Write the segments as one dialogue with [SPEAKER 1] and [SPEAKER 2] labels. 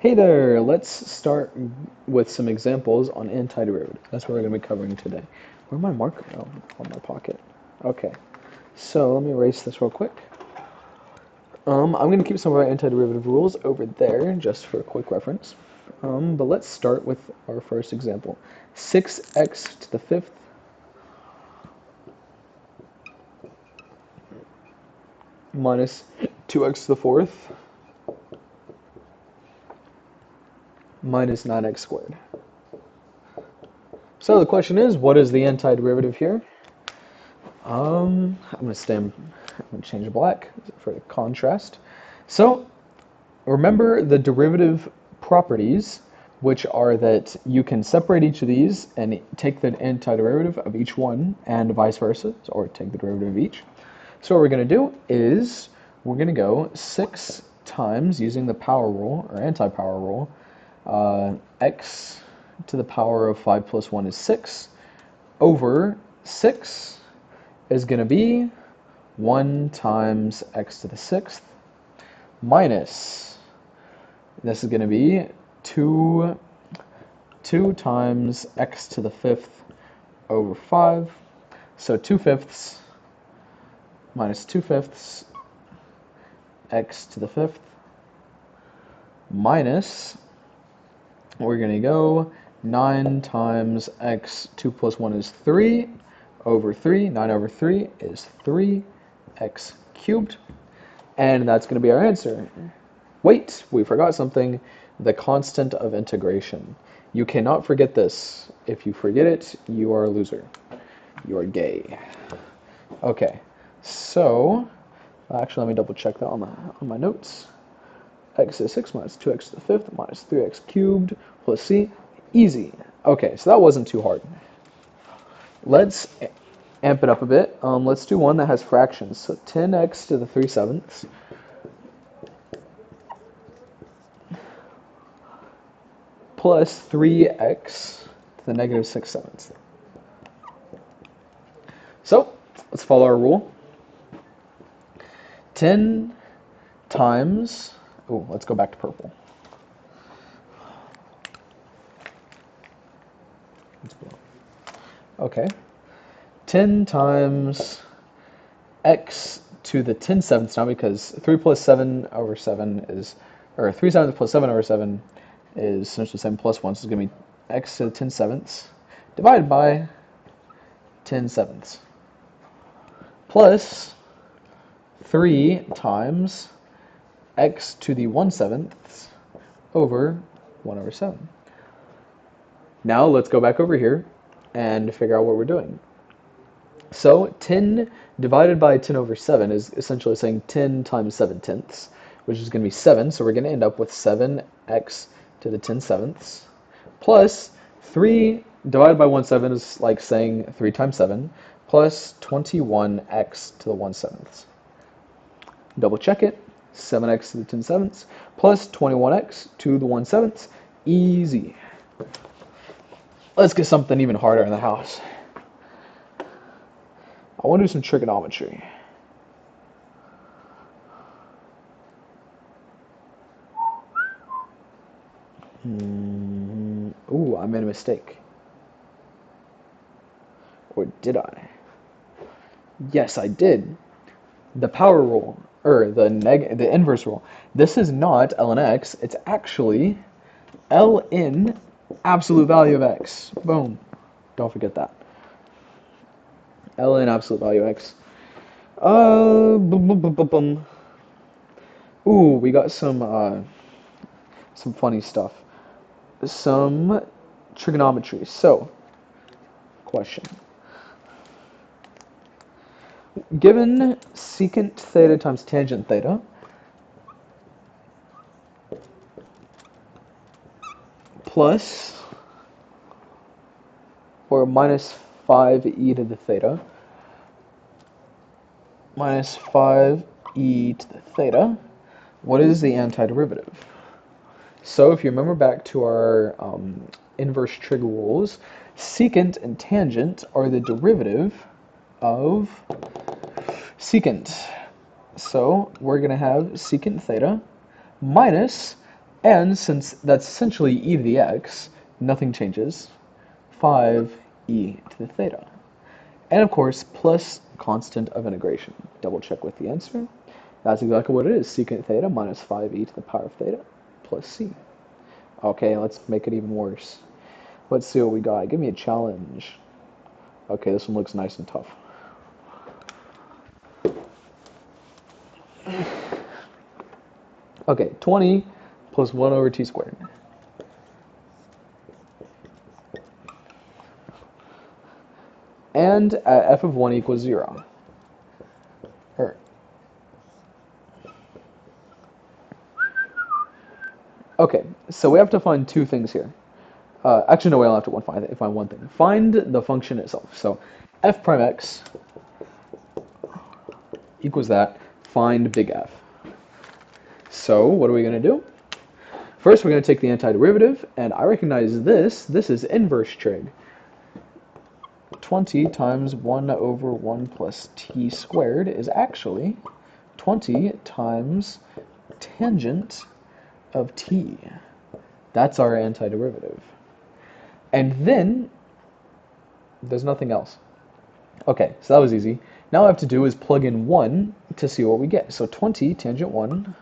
[SPEAKER 1] Hey there, let's start with some examples on antiderivatives. That's what we're going to be covering today. Where's my marker? Oh, on my pocket. Okay, so let me erase this real quick. I'm going to keep some of our antiderivative rules over there just for a quick reference. But let's start with our first example. 6x to the fifth minus 2x to the fourth minus 9x squared. So the question is, what is the antiderivative here? I'm gonna change to black for the contrast. So remember the derivative properties, which are that you can separate each of these and take the antiderivative of each one and vice versa, or take the derivative of each. So what we're gonna do is we're gonna go 6 times using the power rule or anti-power rule. X to the power of 5 plus 1 is 6 over 6 is going to be 1 times x to the sixth minus, this is going to be 2 times x to the fifth over 5. So 2 fifths minus 2 fifths x to the fifth minus, we're going to go 9 times x, 2 plus 1 is 3, over 3, 9 over 3 is 3x cubed, and that's going to be our answer. Wait, we forgot something, the constant of integration. You cannot forget this. If you forget it, you are a loser. You are gay. Okay, so, actually let me double check that on my notes. X is 6 minus 2x to the fifth minus 3x cubed plus c. Easy. Okay, so that wasn't too hard. Let's amp it up a bit. Let's do one that has fractions. So 10x to the 3/7 plus 3x to the negative 6/7. So let's follow our rule. 10 times, oh, let's go back to purple. Okay, 10 times x to the 10/7 now, because 3 plus 7 over 7 is, or 3/7 plus 7 over 7 is essentially 7 plus 1, so it's going to be x to the 10/7 divided by 10/7 plus 3 times x to the 1/7 over 1 over 7. Now let's go back over here and figure out what we're doing. So 10 divided by 10 over 7 is essentially saying 10 times 7/10, which is going to be 7, so we're going to end up with 7x to the 10/7 plus 3 divided by 1/7 is like saying 3 times 7 plus 21x to the 1/7. Double check it. 7x to the 10/7 plus 21x to the 1/7. Easy. Let's get something even harder in the house. I want to do some trigonometry. Ooh, I made a mistake. Or did I? Yes, I did. The power rule, or the inverse rule. This is not ln x, it's actually ln absolute value of x. Boom. Don't forget that. ln absolute value of x. Ooh, we got some funny stuff. Some trigonometry. So, question. Given secant theta times tangent theta plus or minus 5e to the theta minus 5e to the theta, what is the antiderivative? So if you remember back to our inverse trig rules, secant and tangent are the derivative of secant. So we're going to have secant theta minus And since that's essentially e to the x, nothing changes. 5e to the theta. And of course, plus constant of integration. Double check with the answer. That's exactly what it is. Secant theta minus 5e to the power of theta plus c. Okay, let's make it even worse. Let's see what we got. Give me a challenge. Okay, this one looks nice and tough. Okay, 20 plus 1 over t squared. And f of 1 equals 0. Okay, so we have to find two things here. Actually, no, we only have to find one thing. Find the function itself. So f prime x equals that. Find big F. So what are we going to do? First, we're going to take the antiderivative, and I recognize this. This is inverse trig. 20 times 1 over 1 plus t squared is actually 20 times tangent of t. That's our antiderivative. And then, there's nothing else. Okay, so that was easy. Now all I have to do is plug in 1 to see what we get. So 20 tangent 1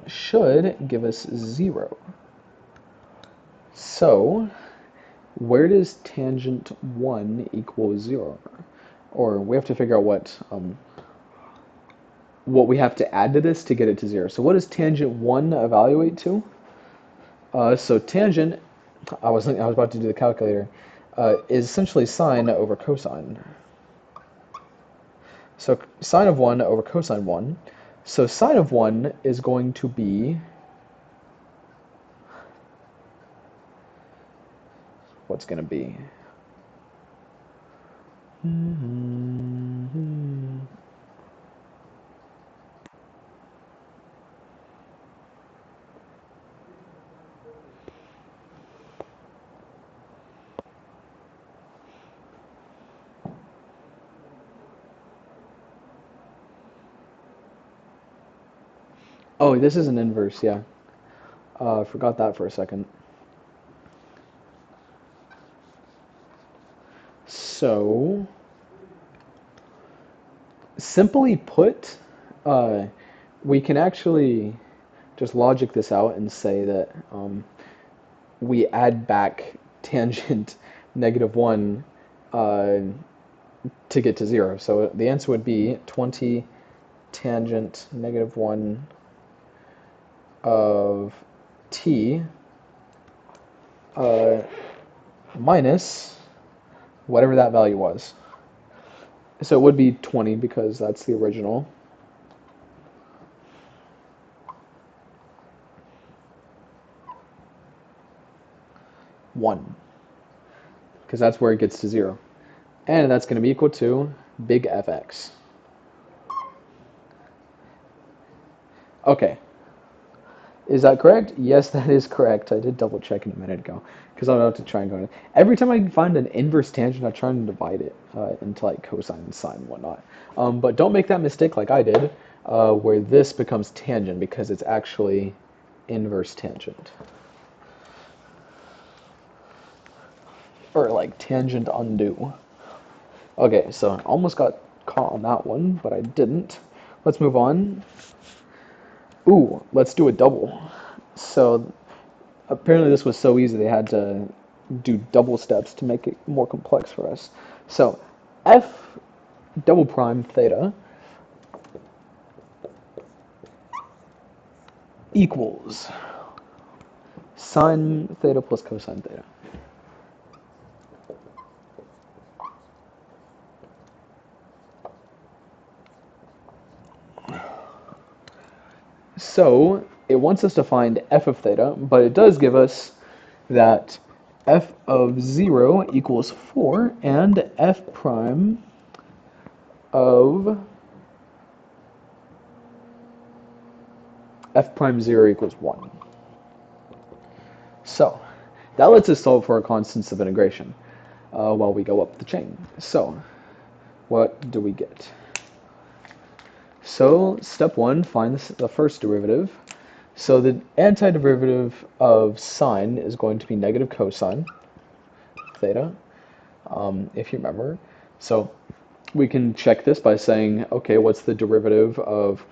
[SPEAKER 1] should give us 0. So, where does tangent 1 equal 0? Or we have to figure out what we have to add to this to get it to 0. So what does tangent 1 evaluate to? So tangent, I was about to do the calculator, is essentially sine over cosine. So sine of 1 over cosine 1. So sine of 1 is going to be, what's going to be? Oh, this is an inverse, yeah. Forgot that for a second. So, simply put, we can actually just logic this out and say that we add back tangent -1 to get to 0. So the answer would be 20 tangent -1 of t minus whatever that value was. So it would be 20 because that's the original. One, because that's where it gets to 0. And that's going to be equal to big Fx. Okay. Is that correct? Yes, that is correct. I did double check it a minute ago because I don't have to try and go in. Every time I can find an inverse tangent, I try and divide it into like cosine and sine and whatnot. But don't make that mistake like I did, where this becomes tangent because it's actually inverse tangent. Or like tangent undo. Okay, so I almost got caught on that one, but I didn't. Let's move on. Ooh, let's do a double. So apparently this was so easy they had to do double steps to make it more complex for us. So f double prime theta equals sine theta plus cosine theta. So it wants us to find f of theta, but it does give us that f of 0 equals 4 and f prime of f prime 0 equals 1. So that lets us solve for our constants of integration while we go up the chain. So what do we get? So step one, find the first derivative. So the antiderivative of sine is going to be negative cosine theta, if you remember. So we can check this by saying, okay, what's the derivative of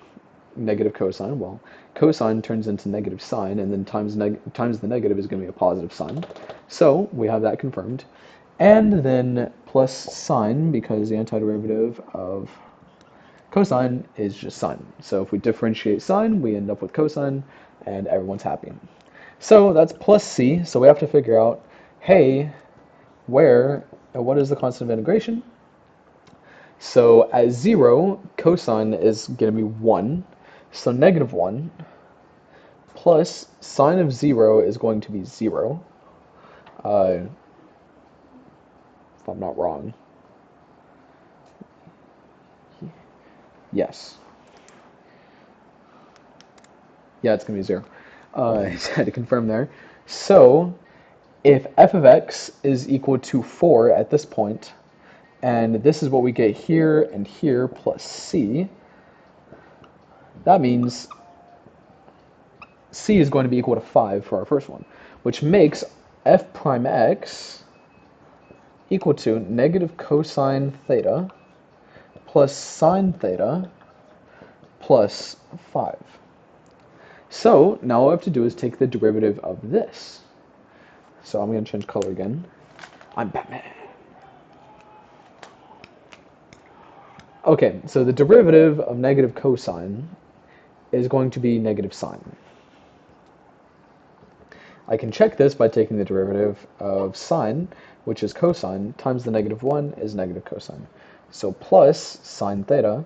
[SPEAKER 1] negative cosine? Well, cosine turns into negative sine, and then times the negative is going to be a positive sign. So we have that confirmed. And then plus sine, because the antiderivative of cosine is just sine. So if we differentiate sine, we end up with cosine, and everyone's happy. So that's plus c, so we have to figure out, hey, what is the constant of integration? So at 0, cosine is going to be 1, so negative 1, plus sine of 0 is going to be 0, if I'm not wrong. Yes. Yeah, it's going to be 0. I had to confirm there. So if f of x is equal to 4 at this point, and this is what we get here and here plus c, that means c is going to be equal to 5 for our first one, which makes f prime x equal to negative cosine theta plus sine theta plus 5. So now all we have to do is take the derivative of this. So I'm going to change color again. I'm Batman. Okay, so the derivative of negative cosine is going to be negative sine. I can check this by taking the derivative of sine, which is cosine, times the negative 1 is negative cosine. So plus sine theta,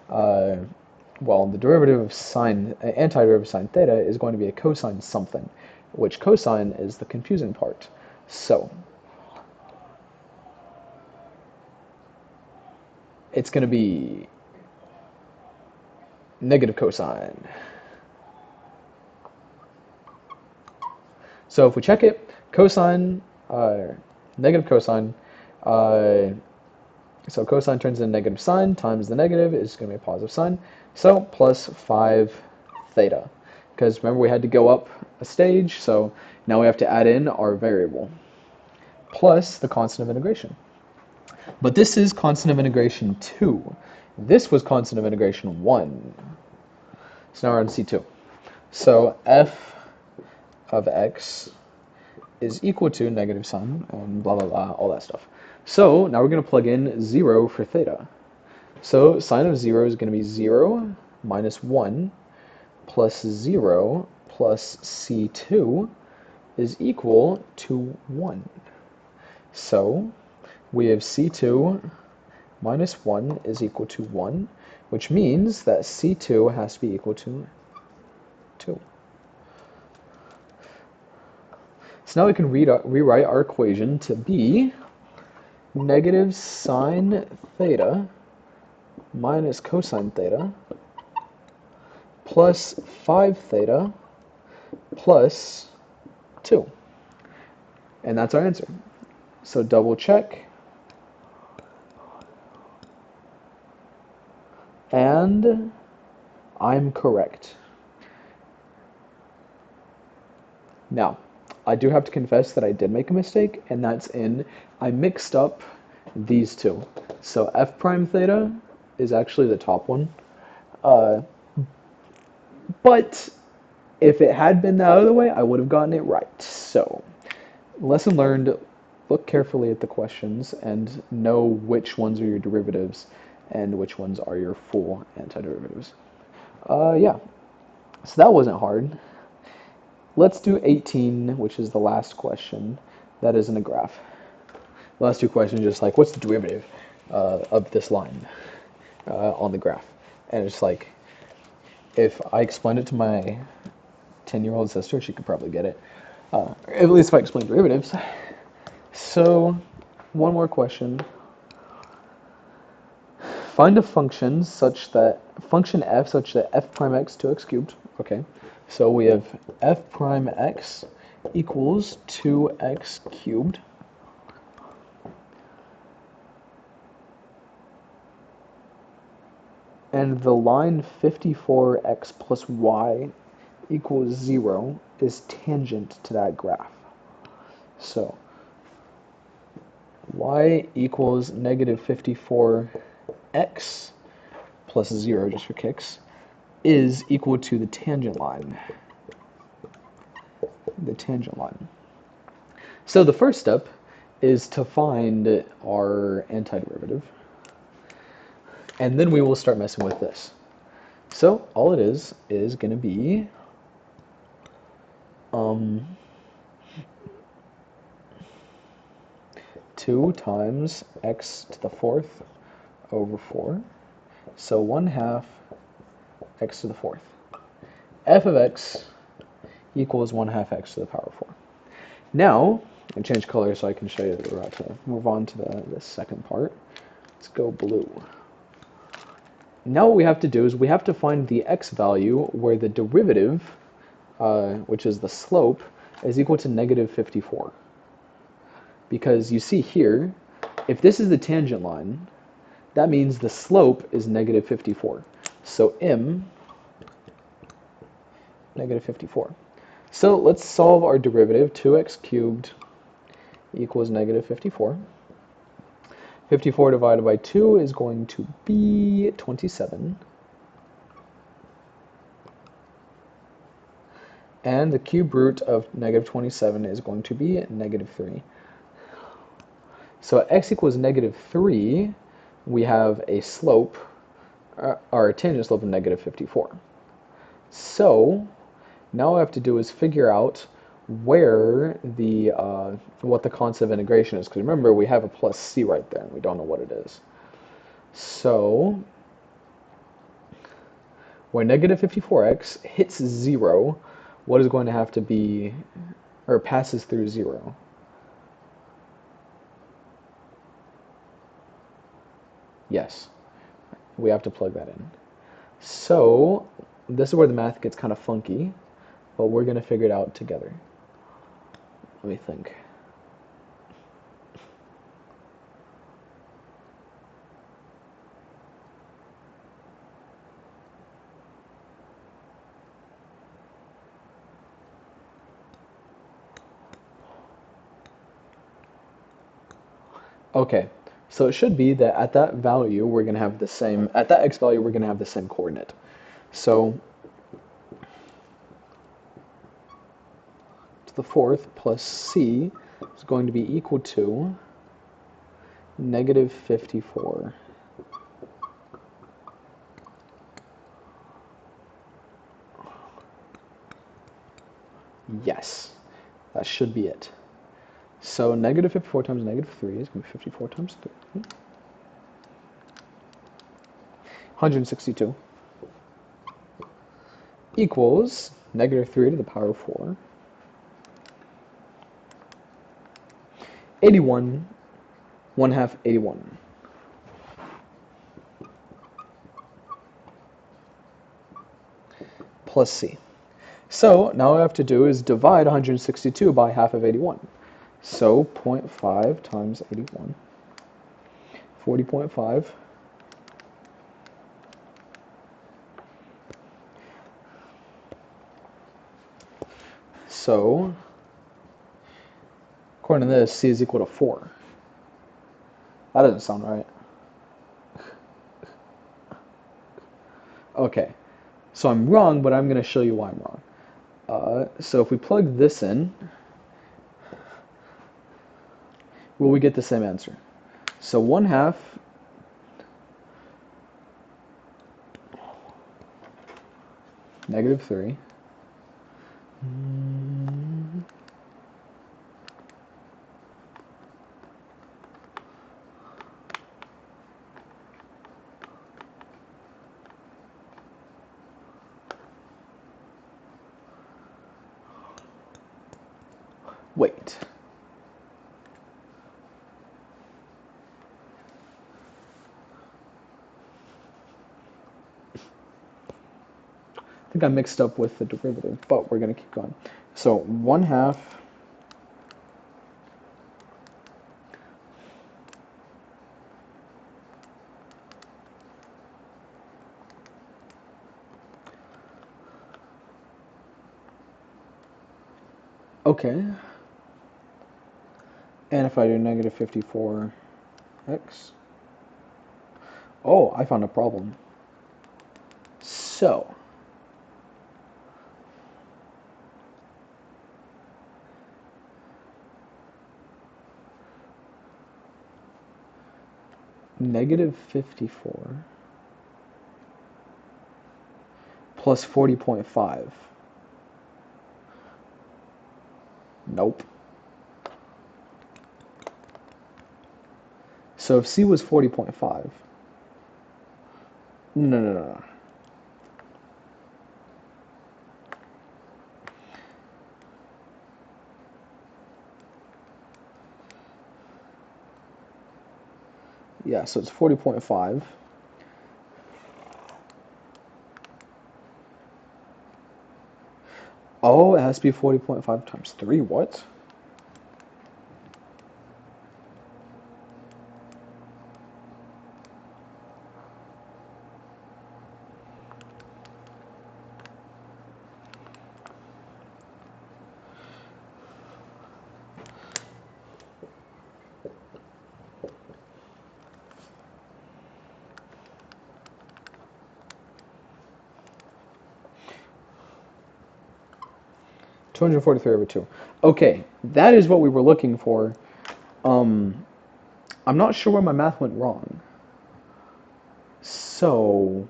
[SPEAKER 1] well, the derivative of sine, antiderivative of sine theta is going to be a cosine something, which cosine is the confusing part. So it's going to be negative cosine. So if we check it, cosine, negative cosine, so cosine turns into negative sine times the negative is going to be a positive sign. So plus 5 theta. Because remember we had to go up a stage, so now we have to add in our variable. Plus the constant of integration. But this is constant of integration 2. This was constant of integration 1. So now we're on C2. So f of x is equal to negative sine and blah, blah, blah, all that stuff. So now we're going to plug in 0 for theta. So sine of 0 is going to be 0 minus 1 plus 0 plus c2 is equal to 1. So we have c2 minus 1 is equal to 1, which means that c2 has to be equal to 2. So now we can rewrite our equation to be negative sine theta minus cosine theta plus 5 theta plus 2. And that's our answer. So double check. And I'm correct. Now, I do have to confess that I did make a mistake, and that's I mixed up these two. So f prime theta is actually the top one. But if it had been the other way, I would have gotten it right. So, lesson learned, look carefully at the questions and know which ones are your derivatives and which ones are your full antiderivatives. Yeah, so that wasn't hard. Let's do 18, which is the last question. That isn't a graph. The last two questions are just like, what's the derivative of this line on the graph? And it's like, if I explained it to my 10-year-old sister, she could probably get it. At least if I explain derivatives. So, one more question. Find a function function f such that f prime x 2x cubed. Okay, so we have f prime x equals 2x cubed. and the line 54x plus y equals 0 is tangent to that graph. So y equals negative 54x plus 0, just for kicks, is equal to the tangent line. The tangent line. So the first step is to find our antiderivative, and then we will start messing with this. So all it is going to be 2 times x to the 4th over 4. So 1/2 x to the 4th. F of x equals 1/2 x to the power 4. Now, I change color so I can show you that we're about to move on to the second part. Let's go blue. Now what we have to do is we have to find the x value where the derivative, which is the slope, is equal to negative 54. Because you see here, if this is the tangent line, that means the slope is negative 54. So m, negative 54. So let's solve our derivative. 2x cubed equals negative 54. 54 divided by 2 is going to be 27. And the cube root of negative 27 is going to be negative 3. So at x equals negative 3, we have a slope, or a tangent slope of negative 54. So now all I have to do is figure out where the what the constant of integration is, because remember we have a plus c right there and we don't know what it is. So where negative 54x hits 0, what is going to have to be, or passes through 0? Yes, we have to plug that in. So this is where the math gets kind of funky, but we're going to figure it out together. Let me think. Okay, so it should be that at that value we're going to have the same, at that x value we're going to have the same coordinate. So to the 4th plus c is going to be equal to negative 54. Yes, that should be it. So negative 54 times negative 3 is going to be 54 times 3. 162 equals negative 3 to the power of 4. 81, 1/2 81. Plus c. So now all I have to do is divide 162 by half of 81. So 0.5 times 81, 40.5. So according to this, c is equal to 4. That doesn't sound right. Okay, so I'm wrong, but I'm going to show you why I'm wrong. So if we plug this in, will we get the same answer? So 1/2 negative 3 wait. I think I mixed up with the derivative, but we're going to keep going. So 1/2 . Okay. And if I do negative 54x, oh, I found a problem. So, negative 54 plus 40.5. Nope. So if C was 40.5, no, no, no, no. Yeah, so it's 40.5. Oh, it has to be 40.5 times 3. What? 243 over 2. Okay, that is what we were looking for. Um, I'm not sure where my math went wrong. So,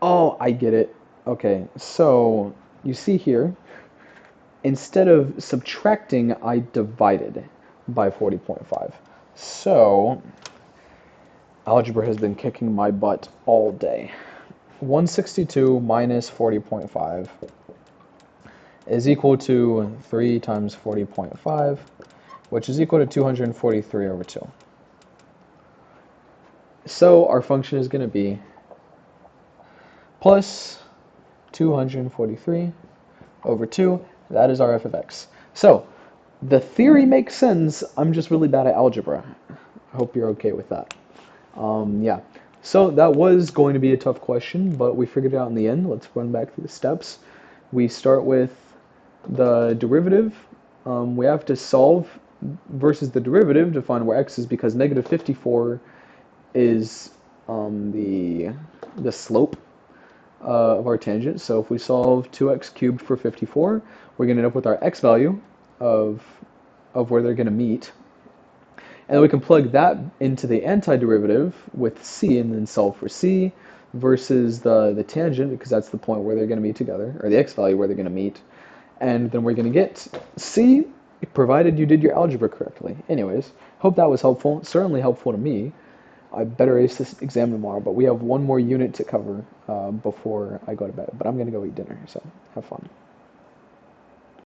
[SPEAKER 1] oh, I get it. Okay, so you see here, instead of subtracting, I divided by 40.5. So, algebra has been kicking my butt all day. 162 minus 40.5 is equal to 3 times 40.5, which is equal to 243 over 2. So our function is going to be plus 243 over 2. That is our f of x. So the theory makes sense. I'm just really bad at algebra. I hope you're okay with that. Yeah. So that was going to be a tough question, but we figured it out in the end. Let's run back through the steps. We start with the derivative. We have to solve versus the derivative to find where x is because negative 54 is the slope of our tangent. So if we solve 2x cubed for 54, we're going to end up with our x value of, of where they're going to meet. And then we can plug that into the antiderivative with c and then solve for c versus the tangent because that's the point where they're going to meet together, or the x value where they're going to meet. And then we're going to get c provided you did your algebra correctly. Anyways, hope that was helpful. Certainly helpful to me. I better ace this exam tomorrow, but we have one more unit to cover before I go to bed. But I'm going to go eat dinner, so have fun.